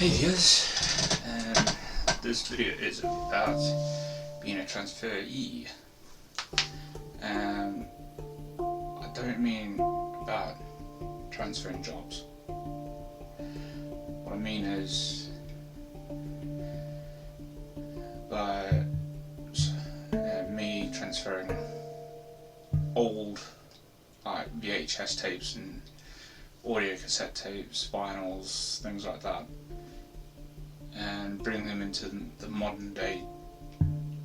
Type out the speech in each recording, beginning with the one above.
Hey viewers, this video is about being a transferee. I don't mean about transferring jobs. What I mean is by me transferring old VHS tapes and audio cassette tapes, vinyls, things like that, and bring them into the modern day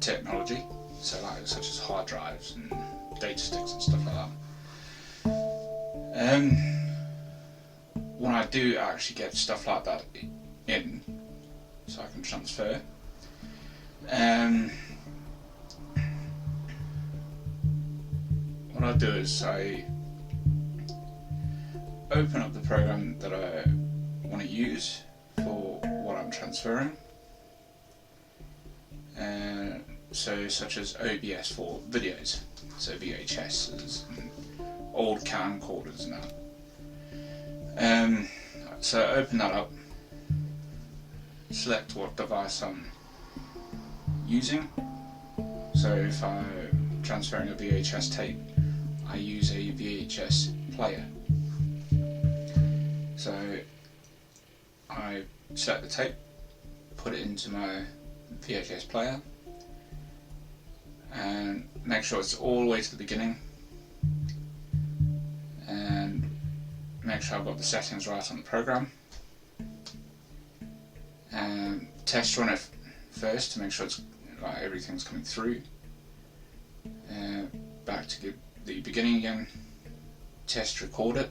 technology, such as hard drives and data sticks and stuff like that. When I do actually get stuff like that in, so I can transfer, what I do is I open up the program that I want to use for what I'm transferring, such as OBS for videos, so VHSs and old camcorders and that. So I open that up, select what device I'm using. So if I'm transferring a VHS tape, I use a VHS player. So I select the tape, put it into my VHS player, and make sure it's all the way to the beginning, and make sure I've got the settings right on the program, and test run it first to make sure it's everything's coming through. Back to the beginning again, test record it,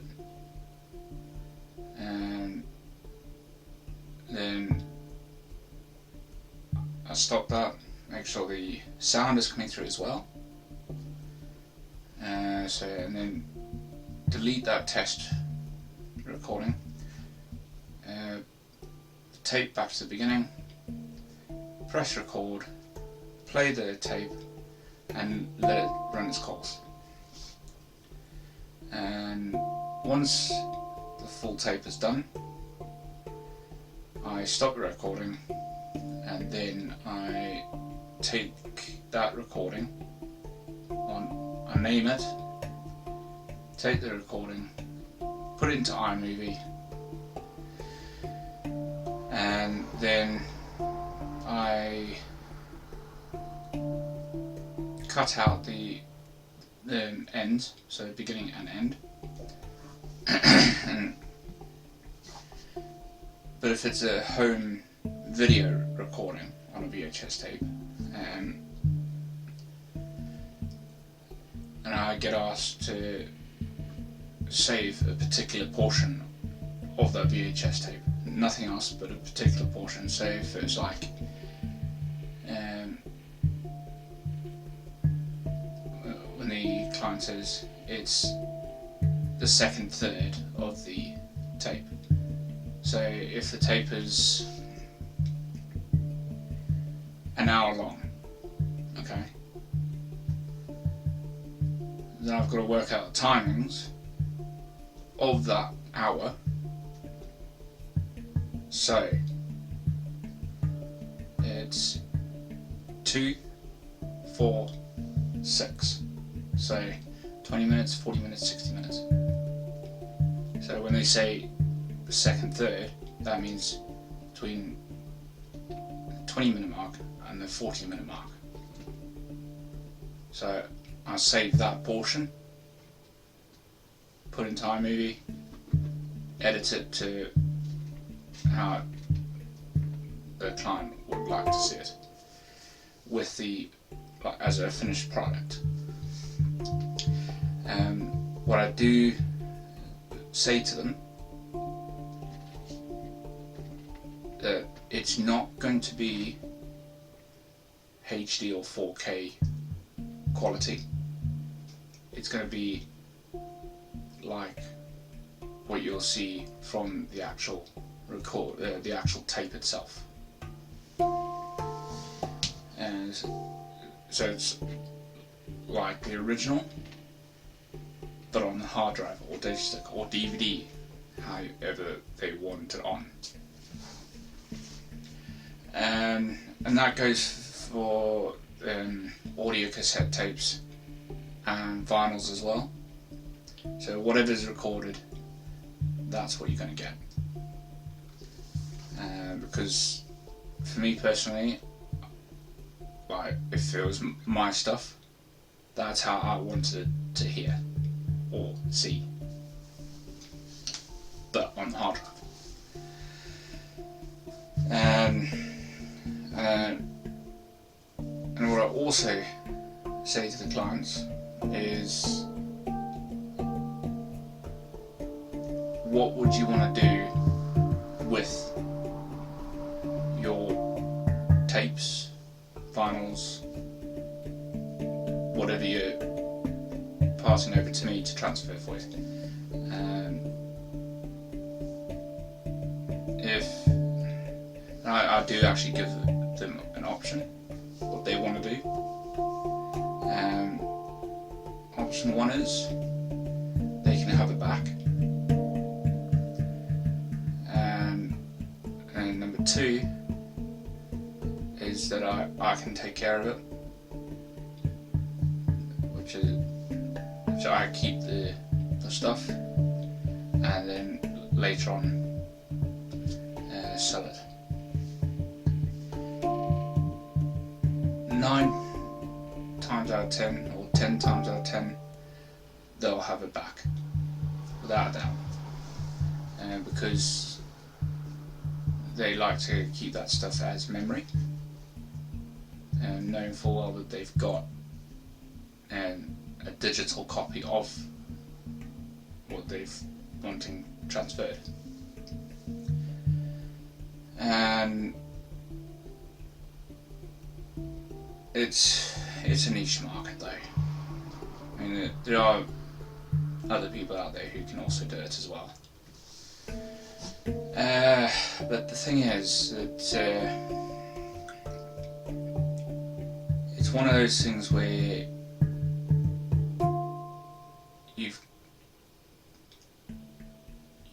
and then I stop that, make sure the sound is coming through as well, and then delete that test recording, tape back to the beginning, press record, play the tape and let it run its course. And once the full tape is done, I stop the recording, and then I take that recording I name it, take the recording, put it into iMovie, and then I cut out the end, so beginning and end. But if it's a home video recording on a VHS tape, and I get asked to save a particular portion of that VHS tape, nothing else but a particular portion. So if it's like when the client says it's the second third of the tape, so if the tape is an hour long, okay, then I've got to work out the timings of that hour. So it's 2, 4, 6. So 20 minutes, 40 minutes, 60 minutes. So when they say the second third, that means between the 20-minute mark and the 40-minute mark. So I save that portion, put it into iMovie, edit it to how the client would like to see it, with as a finished product. What I do say to them, that it's not going to be HD or 4K quality. It's going to be like what you'll see from the actual the actual tape itself. And so it's like the original, but on the hard drive or data stick or DVD, however they want it on. And that goes for audio cassette tapes and vinyls as well. So whatever's recorded, that's what you're going to get. Because for me personally, like if it was my stuff, that's how I wanted to hear or see, but on the hard drive. And what I also say to the clients is, what would you want to do with your tapes, vinyls, whatever you're passing over to me to transfer for you? If I do actually give them an option, what they want to do. Option one is they can have it back, and number two is that I can take care of it, which I keep the stuff and then later on sell it. 9 times out of 10 or 10 times out of 10 they'll have it back without a doubt, because they like to keep that stuff as memory, and knowing full well that they've got a digital copy of what they've wanting transferred. And it's a niche market though. I mean, there are other people out there who can also do it as well. But the thing is that it's one of those things where you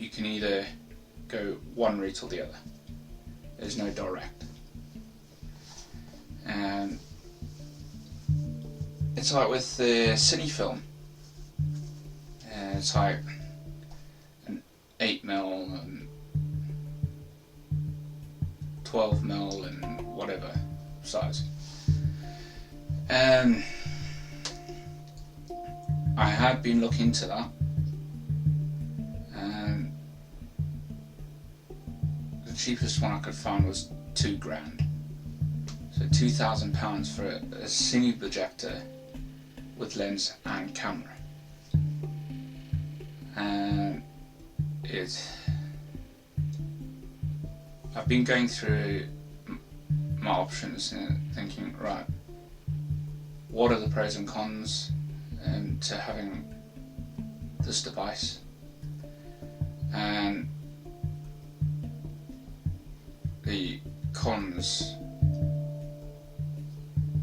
can either go one route or the other. There's no direct. And it's like with the cine film. It's like an 8mm and 12mm and whatever size. And I had been looking into that, and the cheapest one I could find was £2,000. So £2,000 for a cine projector with lens and camera. And I've been going through my options and thinking, right, what are the pros and cons to having this device? And the cons,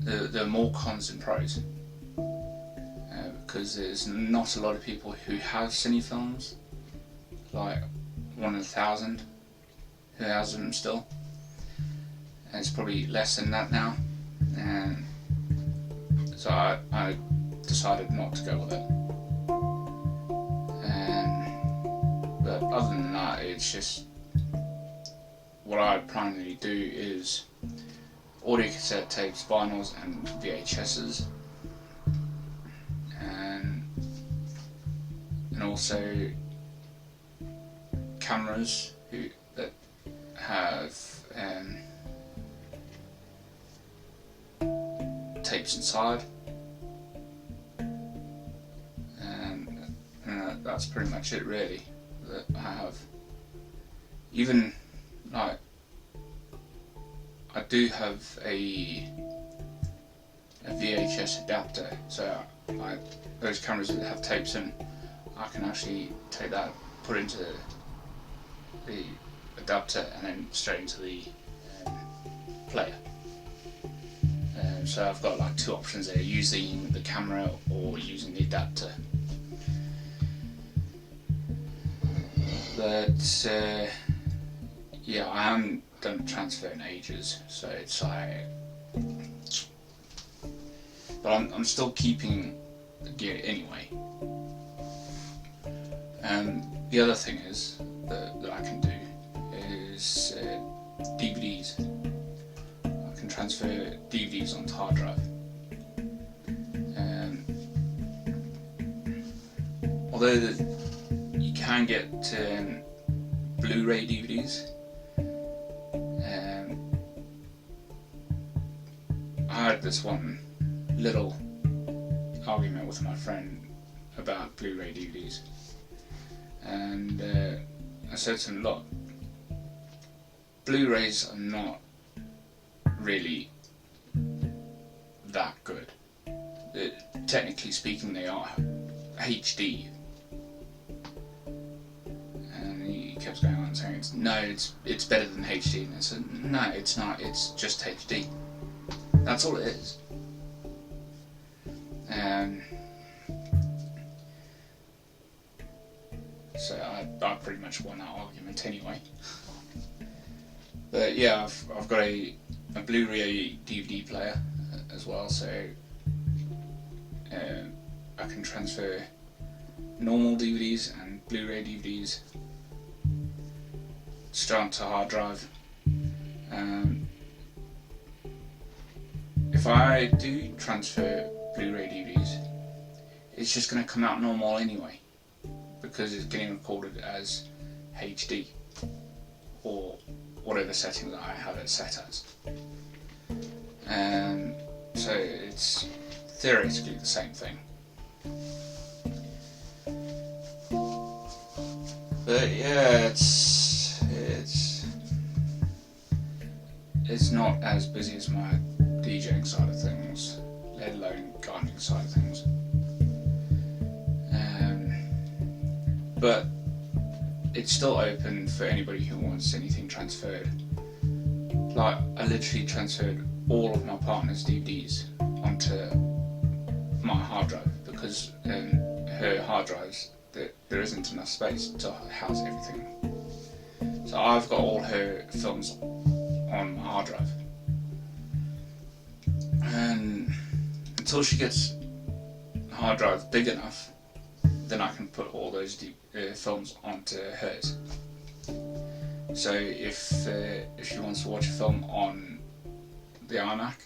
there are more cons than pros, because there's not a lot of people who have cine films, like 1 in 1,000 who has them still, and it's probably less than that now, and so I decided not to go with it. But other than that, it's just what I primarily do is audio cassette tapes, vinyls and VHSs, and also cameras that have tapes inside, and that's pretty much it really that I have. Even like I do have a VHS adapter, so those cameras that have tapes in, I can actually take that, put it into the adapter and then straight into the player. So I've got like two options there, using the camera or using the adapter. But yeah, I am done transfer in ages, so it's like, but I'm still keeping the gear anyway. And the other thing is that I can do is DVDs. I can transfer DVDs onto hard drive. Although you can get Blu-ray DVDs, I had this one little argument with my friend about Blu-ray DVDs, and I said to him, look, Blu-rays are not really that good. Technically speaking, they are HD. And he kept going on saying, it's better than HD. And I said, no, it's not, it's just HD. That's all it is. So I pretty much won that argument anyway. But yeah, I've got a Blu-ray DVD player as well, so I can transfer normal DVDs and Blu-ray DVDs straight onto hard drive. If I do transfer Blu-ray DVDs, it's just going to come out normal anyway, because it's getting recorded as HD or whatever setting that I have it set as. So it's theoretically the same thing. But yeah, it's not as busy as my DJing side of things, let alone gardening side of things. But it's still open for anybody who wants anything transferred. Like, I literally transferred all of my partner's DVDs onto my hard drive, because her hard drives, there isn't enough space to house everything. So I've got all her films on my hard drive, and until she gets the hard drive big enough, then I can put all those films onto hers. So if she wants to watch a film on the iMac,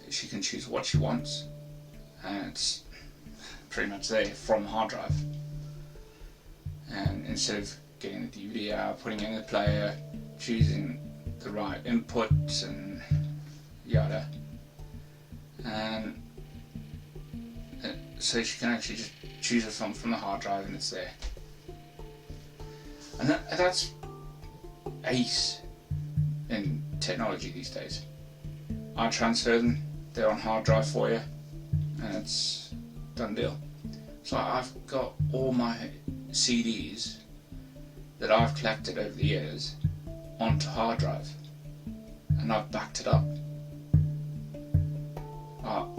she can choose what she wants, and it's pretty much there from hard drive. And instead of getting the DVD out, putting it in the player, choosing the right inputs and yada, and so she can actually just choose a film from the hard drive and it's there. And that's ace in technology these days. I transfer them, they're on hard drive for you, and it's done deal. So I've got all my CDs that I've collected over the years onto hard drive, and I've backed it up.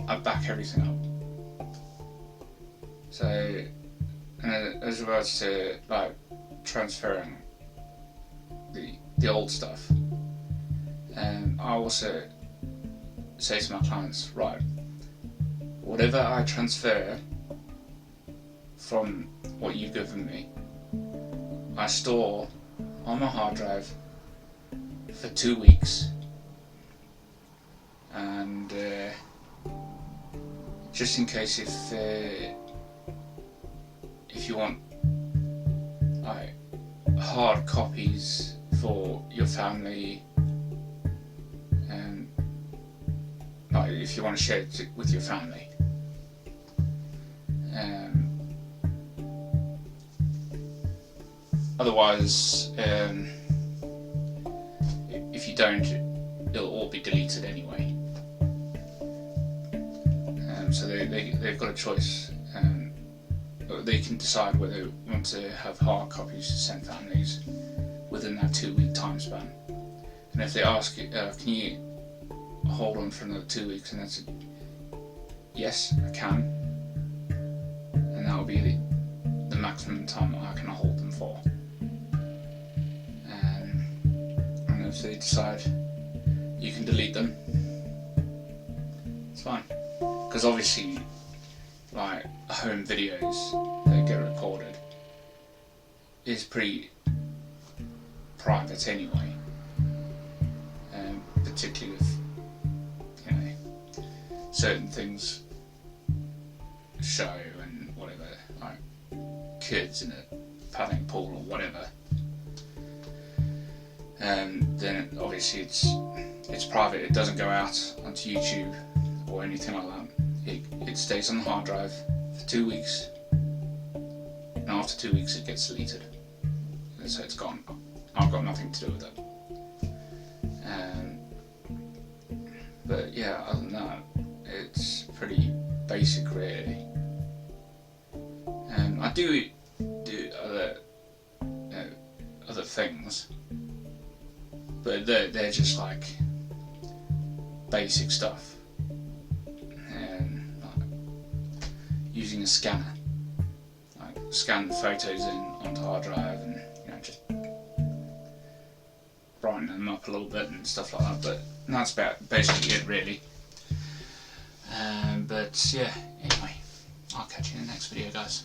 I back everything up. So, and as regards to like transferring the old stuff, I also say to my clients, right, whatever I transfer from what you've given me, I store on my hard drive for 2 weeks, and just in case if you want like hard copies for your family, and like if you want to share it with your family, otherwise if you don't, it'll all be deleted anyway. So they've got a choice. They can decide whether they want to have hard copies to send families within that 2 week time span. And if they ask, can you hold on for another 2 weeks, and that's yes, I can, and that will be the maximum time I can hold them for. if they decide you can delete them, it's fine. Because obviously, like, home videos that get recorded is pretty private anyway, particularly if, you know, certain things show and whatever, like kids in a paddling pool or whatever, then obviously it's private. It doesn't go out onto YouTube or anything like that. It stays on the hard drive for 2 weeks, and after 2 weeks it gets deleted, and so it's gone. I've got nothing to do with it. But yeah, other than that, it's pretty basic really. I do other things, but they're just like basic stuff, like using a scanner, like scan the photos in onto hard drive, and just brighten them up a little bit and stuff like that. But that's about basically it really. But yeah, anyway, I'll catch you in the next video, guys.